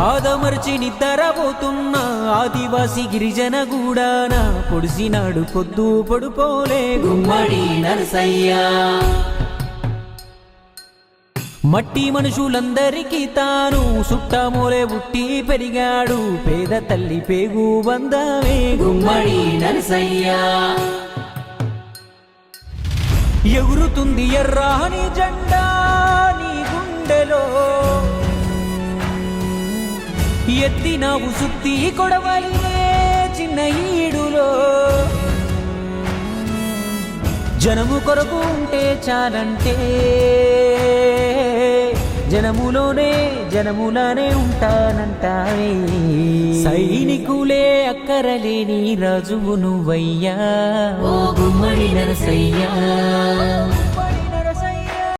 ఆదమర్చి నిద్రపోతున్న ఆదివాసి గిరిజన గూడాన పొడిసినాడు పొద్దు పొడుపోలే గుమ్మడి నరసయ్య. మట్టి మనుషులందరికీ తాను సుట్టమోలే పుట్టి పెరిగాడు పేద తల్లి పేగు బంధమే గుమ్మడి నరసయ్య. ఎగురుతుంది ఎర్రాని జెండా నీ గుండెలో, ఎత్తినావు సుత్తి కొడవలినే చిన్న ఈడులో. జనము కొరకు ఉంటే చాలంటే జనములోనే ఉంటానంటావే. సైనికులే అక్కరలేని రాజువు నువ్వయ్యా ఓ గుమ్మడి నరసయ్యా.